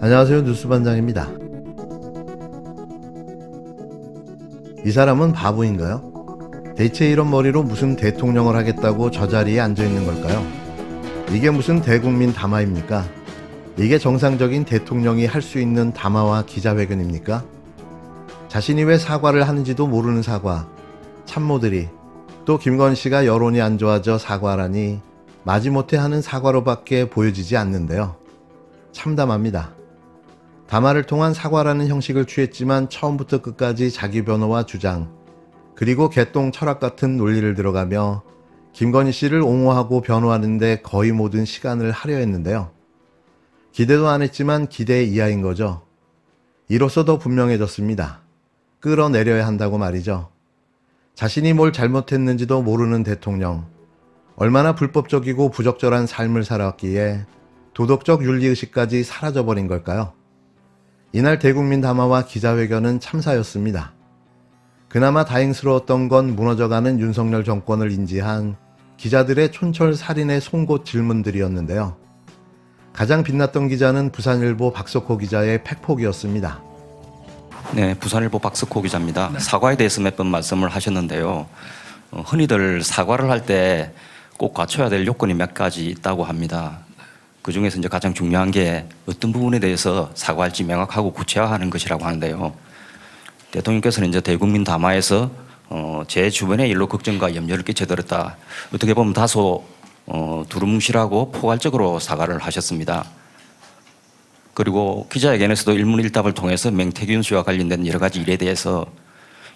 안녕하세요. 뉴스반장입니다. 이 사람은 바보인가요? 대체 이런 머리로 무슨 대통령을 하겠다고 저 자리에 앉아있는 걸까요? 이게 무슨 대국민 담화입니까? 이게 정상적인 대통령이 할 수 있는 담화와 기자회견입니까? 자신이 왜 사과를 하는지도 모르는 사과, 참모들이, 또 김건희씨가 여론이 안 좋아져 사과하라니 마지못해 하는 사과로밖에 보여지지 않는데요. 참담합니다. 담화를 통한 사과라는 형식을 취했지만 처음부터 끝까지 자기 변호와 주장, 그리고 개똥 철학 같은 논리를 들어가며 김건희 씨를 옹호하고 변호하는데 거의 모든 시간을 하려 했는데요. 기대도 안 했지만 기대 이하인 거죠. 이로써 더 분명해졌습니다. 끌어내려야 한다고 말이죠. 자신이 뭘 잘못했는지도 모르는 대통령, 얼마나 불법적이고 부적절한 삶을 살아왔기에 도덕적 윤리의식까지 사라져버린 걸까요? 이날 대국민 담화와 기자회견은 참사였습니다. 그나마 다행스러웠던 건 무너져가는 윤석열 정권을 인지한 기자들의 촌철살인의 송곳 질문들이었는데요. 가장 빛났던 기자는 부산일보 박석호 기자의 팩폭이었습니다. 네, 부산일보 박석호 기자입니다. 네. 사과에 대해서 몇 번 말씀을 하셨는데요. 흔히들 사과를 할 때 꼭 갖춰야 될 요건이 몇 가지 있다고 합니다. 그 중에서 이제 가장 중요한 게 어떤 부분에 대해서 사과할지 명확하고 구체화하는 것이라고 하는데요. 대통령께서는 이제 대국민 담화에서 제 주변의 일로 걱정과 염려를 끼쳐드렸다. 어떻게 보면 다소 두루뭉실하고 포괄적으로 사과를 하셨습니다. 그리고 기자회견에서도 일문일답을 통해서 맹태균 씨와 관련된 여러 가지 일에 대해서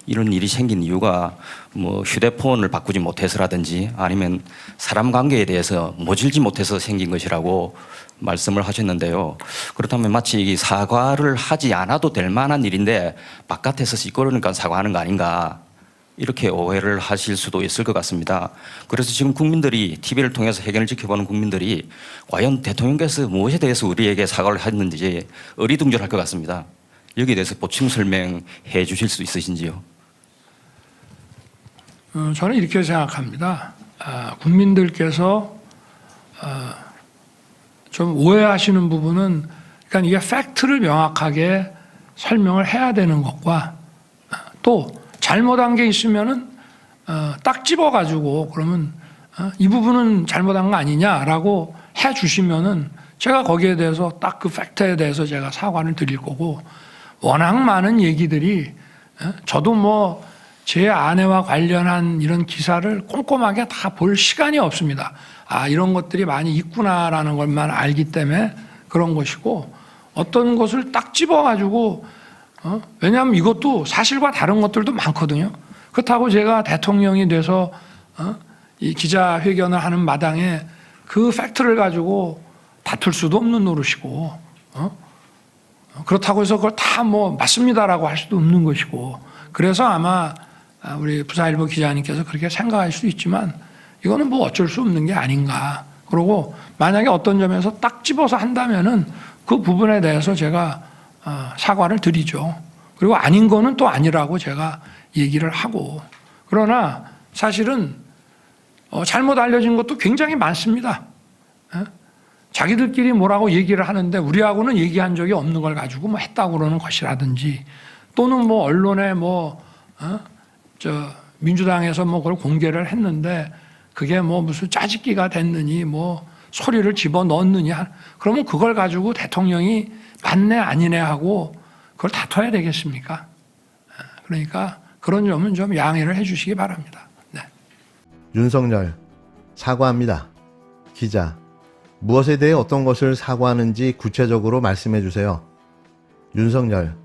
이런 일이 생긴 이유가 뭐 휴대폰을 바꾸지 못해서라든지 아니면 사람 관계에 대해서 모질지 못해서 생긴 것이라고 말씀을 하셨는데요. 그렇다면 마치 이 사과를 하지 않아도 될 만한 일인데 바깥에서 시끄러우니까 사과하는 거 아닌가, 이렇게 오해를 하실 수도 있을 것 같습니다. 그래서 지금 국민들이, TV를 통해서 회견을 지켜보는 국민들이 과연 대통령께서 무엇에 대해서 우리에게 사과를 했는지 어리둥절할 것 같습니다. 여기에 대해서 보충 설명해 주실 수 있으신지요? 저는 이렇게 생각합니다. 국민들께서 좀 오해하시는 부분은, 그러니까 이게 팩트를 명확하게 설명을 해야 되는 것과, 또 잘못한 게 있으면은 딱 집어가지고 그러면 이 부분은 잘못한 거 아니냐라고 해주시면은 제가 거기에 대해서 딱 그 팩트에 대해서 제가 사과를 드릴 거고, 워낙 많은 얘기들이, 저도 뭐 제 아내와 관련한 이런 기사를 꼼꼼하게 다 볼 시간이 없습니다. 이런 것들이 많이 있구나라는 것만 알기 때문에 그런 것이고, 어떤 것을 딱 집어가지고, 왜냐하면 이것도 사실과 다른 것들도 많거든요. 그렇다고 제가 대통령이 돼서 이 기자회견을 하는 마당에 그 팩트를 가지고 다툴 수도 없는 노릇이고, 그렇다고 해서 그걸 다 뭐 맞습니다라고 할 수도 없는 것이고, 그래서 아마 우리 부산일보 기자님께서 그렇게 생각할 수 있지만 이거는 뭐 어쩔 수 없는 게 아닌가. 그리고 만약에 어떤 점에서 딱 집어서 한다면은 그 부분에 대해서 제가 사과를 드리죠. 그리고 아닌 거는 또 아니라고 제가 얘기를 하고, 그러나 사실은 잘못 알려진 것도 굉장히 많습니다. 자기들끼리 뭐라고 얘기를 하는데 우리하고는 얘기한 적이 없는 걸 가지고 뭐 했다고 그러는 것이라든지, 또는 뭐 언론에 민주당에서 뭐 그걸 공개를 했는데 그게 뭐 무슨 짜집기가 됐느니 뭐 소리를 집어 넣었느냐, 그러면 그걸 가지고 대통령이 맞네 아니네 하고 그걸 다퉈야 되겠습니까? 그러니까 그런 점은 좀 양해를 해 주시기 바랍니다. 네. 윤석열, 사과합니다. 기자, 무엇에 대해 어떤 것을 사과하는지 구체적으로 말씀해 주세요. 윤석열,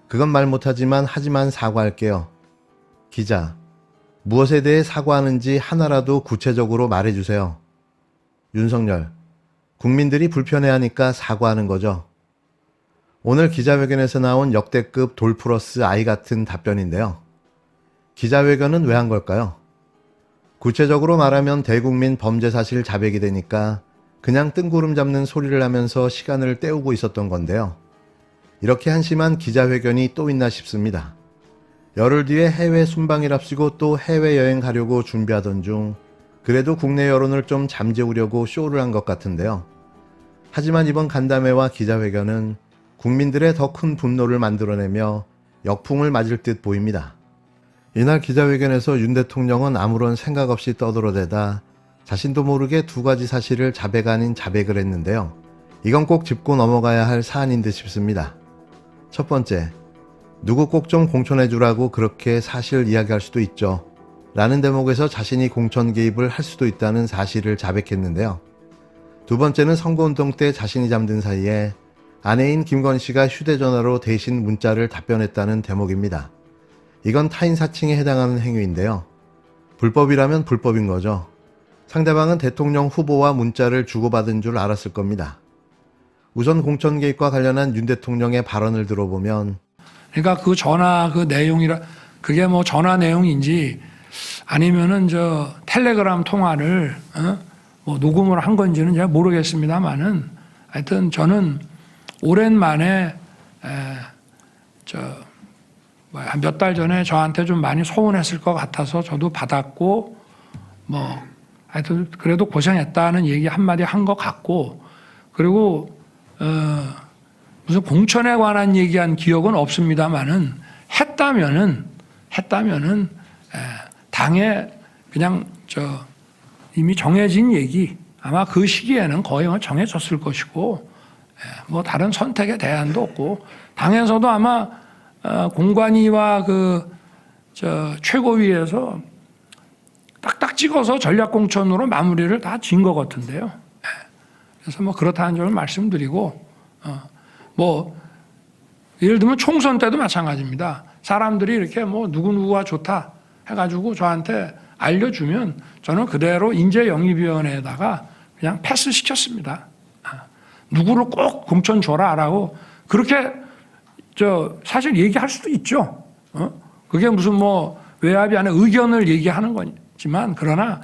그건 말 못하지만 하지만 사과할게요. 기자, 무엇에 대해 사과하는지 하나라도 구체적으로 말해 주세요. 윤석열, 국민들이 불편해하니까 사과하는 거죠. 오늘 기자회견에서 나온 역대급 돌 플러스 아이 같은 답변인데요. 기자회견은 왜 한 걸까요? 구체적으로 말하면 대국민 범죄사실 자백이 되니까 그냥 뜬구름 잡는 소리를 하면서 시간을 때우고 있었던 건데요. 이렇게 한심한 기자회견이 또 있나 싶습니다. 열흘 뒤에 해외 순방이랍시고 또 해외여행 가려고 준비하던 중 그래도 국내 여론을 좀 잠재우려고 쇼를 한 것 같은데요. 하지만 이번 간담회와 기자회견은 국민들의 더 큰 분노를 만들어내며 역풍을 맞을 듯 보입니다. 이날 기자회견에서 윤 대통령은 아무런 생각 없이 떠들어대다 자신도 모르게 두 가지 사실을 자백 아닌 자백을 했는데요. 이건 꼭 짚고 넘어가야 할 사안인 듯 싶습니다. 첫 번째, 누구 꼭 좀 공천해주라고 그렇게 사실 이야기할 수도 있죠. 라는 대목에서 자신이 공천 개입을 할 수도 있다는 사실을 자백했는데요. 두 번째는 선거운동 때 자신이 잠든 사이에 아내인 김건희 씨가 휴대전화로 대신 문자를 답변했다는 대목입니다. 이건 타인 사칭에 해당하는 행위인데요. 불법이라면 불법인 거죠. 상대방은 대통령 후보와 문자를 주고받은 줄 알았을 겁니다. 우선 공천 개입과 관련한 윤 대통령의 발언을 들어보면 그러니까 그 전화 그 내용이라 그게 뭐 전화 내용인지 아니면은 저 텔레그램 통화를 뭐 녹음을 한 건지는 제가 모르겠습니다만은 하여튼 저는 오랜만에 한 몇 달 전에 저한테 좀 많이 소원했을 것 같아서 저도 받았고 뭐 하여튼 그래도 고생했다는 얘기 한마디 한 것 같고 그리고 무슨 공천에 관한 얘기한 기억은 없습니다만은 했다면은 당에 그냥 이미 정해진 얘기 아마 그 시기에는 거의 정해졌을 것이고 뭐 다른 선택의 대안도 없고 당에서도 아마 공관위와 최고위에서 딱딱 찍어서 전략공천으로 마무리를 다 지은 것 같은데요. 그래서 뭐 그렇다는 점을 말씀드리고 뭐 예를 들면 총선 때도 마찬가지입니다. 사람들이 이렇게 뭐 누구누구가 좋다 해가지고 저한테 알려주면 저는 그대로 인재영입위원회에다가 그냥 패스시켰습니다. 누구를 꼭 공천 줘라라고 그렇게 사실 얘기할 수도 있죠. 그게 무슨 뭐 외압이 아니라 의견을 얘기하는 거지만 그러나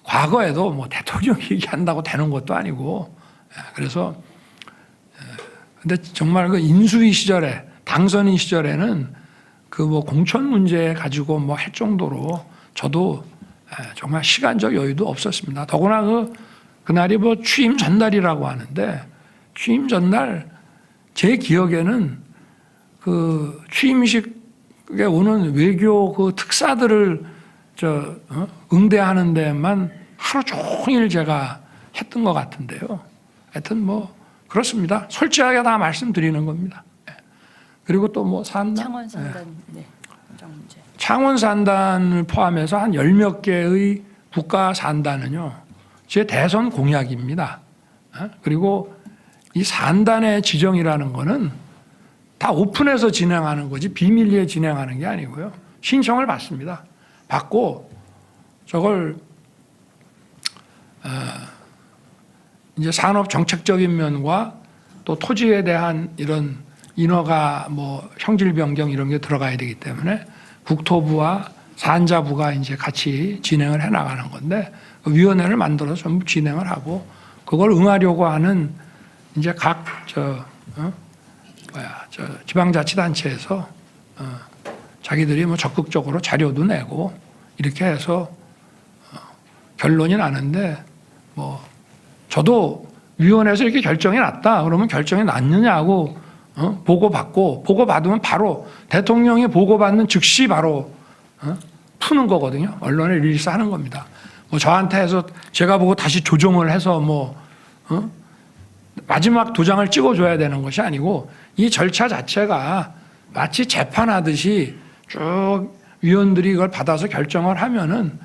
과거에도 뭐 대통령 얘기한다고 되는 것도 아니고 그래서 근데 정말 그 인수위 시절에 당선인 시절에는 그 뭐 공천 문제 가지고 뭐 할 정도로 저도 정말 시간적 여유도 없었습니다. 더구나 그날이 뭐 취임 전날이라고 하는데 취임 전날 제 기억에는 그 취임식에 오는 외교 그 특사들을 응대하는 데만 하루 종일 제가 했던 것 같은데요. 하여튼 뭐 그렇습니다. 솔직하게 다 말씀드리는 겁니다. 그리고 또 뭐 창원 산단 문제. 창원 산단을 포함해서 한 10몇 개의 국가 산단은요. 제 대선 공약입니다. 그리고 이 산단의 지정이라는 거는 다 오픈해서 진행하는 거지 비밀리에 진행하는 게 아니고요. 신청을 받습니다. 받고 저걸 이제 산업 정책적인 면과 또 토지에 대한 이런 인허가 뭐 형질 변경 이런 게 들어가야 되기 때문에 국토부와 산자부가 이제 같이 진행을 해 나가는 건데 그 위원회를 만들어서 전부 진행을 하고 그걸 응하려고 하는 이제 각 지방자치단체에서 자기들이 뭐 적극적으로 자료도 내고 이렇게 해서 결론이 나는데 뭐 저도 위원회에서 이렇게 결정이 났다 그러면 결정이 났느냐고 보고받으면 바로 대통령이 보고받는 즉시 바로 푸는 거거든요. 언론에 릴리스하는 겁니다. 뭐 저한테 해서 제가 보고 다시 조정을 해서 뭐 마지막 도장을 찍어줘야 되는 것이 아니고 이 절차 자체가 마치 재판하듯이 쭉 위원들이 이걸 받아서 결정을 하면은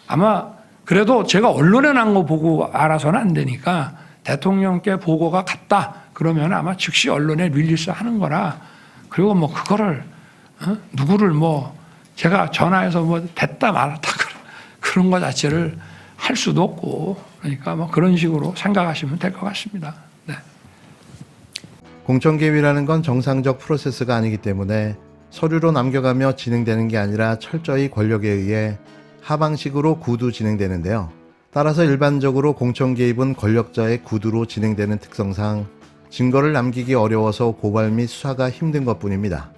아마 그래도 제가 언론에 난 거 보고 알아서는 안 되니까 대통령께 보고가 갔다 그러면 아마 즉시 언론에 릴리스 하는 거라 그리고 뭐 그거를 누구를 뭐 제가 전화해서 뭐 됐다 말았다 그런 거 자체를 할 수도 없고 그러니까 뭐 그런 식으로 생각하시면 될 것 같습니다. 네. 공천 개입이라는 건 정상적 프로세스가 아니기 때문에 서류로 남겨가며 진행되는 게 아니라 철저히 권력에 의해 하방식으로 구두 진행되는데요. 따라서 일반적으로 공천 개입은 권력자의 구두로 진행되는 특성상 증거를 남기기 어려워서 고발 및 수사가 힘든 것뿐입니다.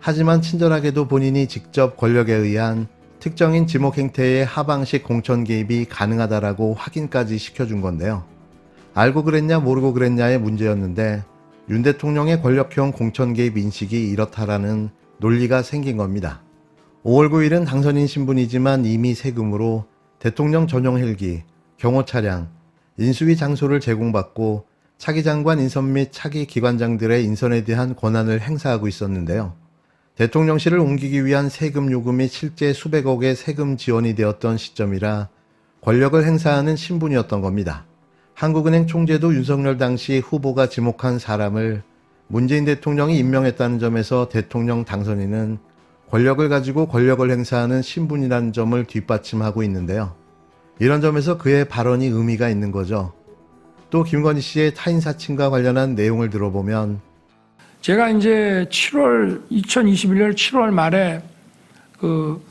하지만 친절하게도 본인이 직접 권력에 의한 특정인 지목 행태의 하방식 공천 개입이 가능하다라고 확인까지 시켜준 건데요. 알고 그랬냐 모르고 그랬냐의 문제였는데 윤 대통령의 권력형 공천 개입 인식이 이렇다라는 논리가 생긴 겁니다. 5월 9일은 당선인 신분이지만 이미 세금으로 대통령 전용 헬기, 경호 차량, 인수위 장소를 제공받고 차기 장관 인선 및 차기 기관장들의 인선에 대한 권한을 행사하고 있었는데요. 대통령실을 옮기기 위한 세금 요구 및 실제 수백억의 세금 지원이 되었던 시점이라 권력을 행사하는 신분이었던 겁니다. 한국은행 총재도 윤석열 당시 후보가 지목한 사람을 문재인 대통령이 임명했다는 점에서 대통령 당선인은 권력을 가지고 권력을 행사하는 신분이라는 점을 뒷받침하고 있는데요. 이런 점에서 그의 발언이 의미가 있는 거죠. 또 김건희 씨의 타인 사칭과 관련한 내용을 들어보면 제가 이제 2021년 7월 말에 그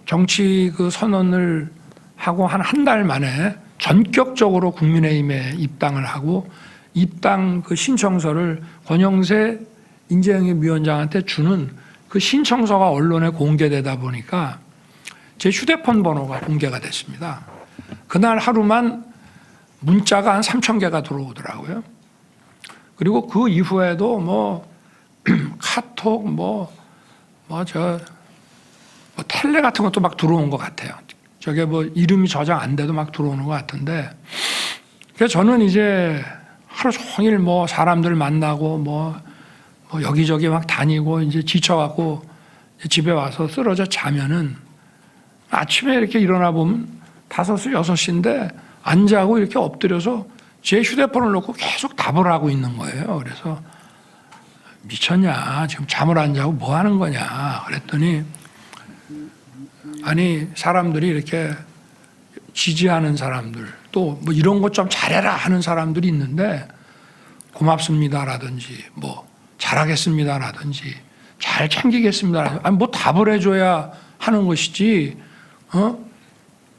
정치 그 선언을 하고 한 달 만에 전격적으로 국민의힘에 입당을 하고 입당 그 신청서를 권영세 인재영입위원장한테 주는 그 신청서가 언론에 공개되다 보니까 제 휴대폰 번호가 공개가 됐습니다. 그날 하루만 문자가 한 3,000개가 들어오더라고요. 그리고 그 이후에도 뭐 카톡 텔레 같은 것도 막 들어온 것 같아요. 저게 뭐 이름이 저장 안 돼도 막 들어오는 것 같은데, 그래서 저는 이제 하루 종일 뭐 사람들 만나고 뭐 여기저기 막 다니고 이제 지쳐갖고 집에 와서 쓰러져 자면은 아침에 이렇게 일어나 보면 5시, 6시인데 안 자고 이렇게 엎드려서 제 휴대폰을 놓고 계속 답을 하고 있는 거예요. 그래서 미쳤냐? 지금 잠을 안 자고 뭐 하는 거냐? 그랬더니 아니 사람들이 이렇게 지지하는 사람들 또 뭐 이런 것 좀 잘해라 하는 사람들이 있는데 고맙습니다라든지 뭐 잘하겠습니다라든지 잘 챙기겠습니다라든지 아니 뭐 답을 해줘야 하는 것이지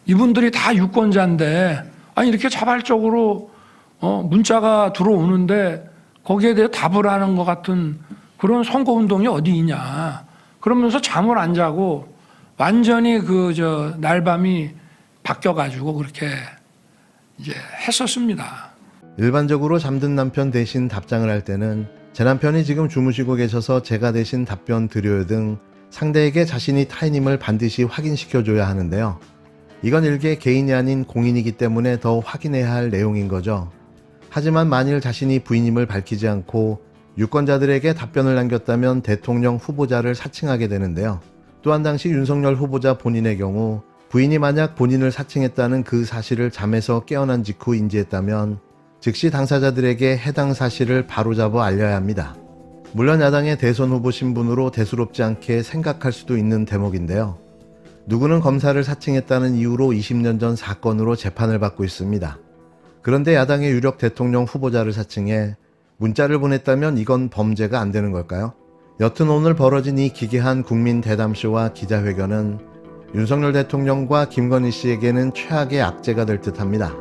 이분들이 다 유권자인데 아니 이렇게 자발적으로 문자가 들어오는데 거기에 대해 답을 하는 것 같은 그런 선거운동이 어디 있냐 그러면서 잠을 안 자고 완전히 날밤이 바뀌어가지고 그렇게 이제 했었습니다. 일반적으로 잠든 남편 대신 답장을 할 때는 제 남편이 지금 주무시고 계셔서 제가 대신 답변 드려요 등 상대에게 자신이 타인임을 반드시 확인시켜줘야 하는데요. 이건 일개 개인이 아닌 공인이기 때문에 더 확인해야 할 내용인 거죠. 하지만 만일 자신이 부인임을 밝히지 않고 유권자들에게 답변을 남겼다면 대통령 후보자를 사칭하게 되는데요. 또한 당시 윤석열 후보자 본인의 경우 부인이 만약 본인을 사칭했다는 그 사실을 잠에서 깨어난 직후 인지했다면 즉시 당사자들에게 해당 사실을 바로잡아 알려야 합니다. 물론 야당의 대선 후보 신분으로 대수롭지 않게 생각할 수도 있는 대목인데요. 누구는 검사를 사칭했다는 이유로 20년 전 사건으로 재판을 받고 있습니다. 그런데 야당의 유력 대통령 후보자를 사칭해 문자를 보냈다면 이건 범죄가 안 되는 걸까요? 여튼 오늘 벌어진 이 기괴한 국민 대담쇼와 기자회견은 윤석열 대통령과 김건희 씨에게는 최악의 악재가 될 듯합니다.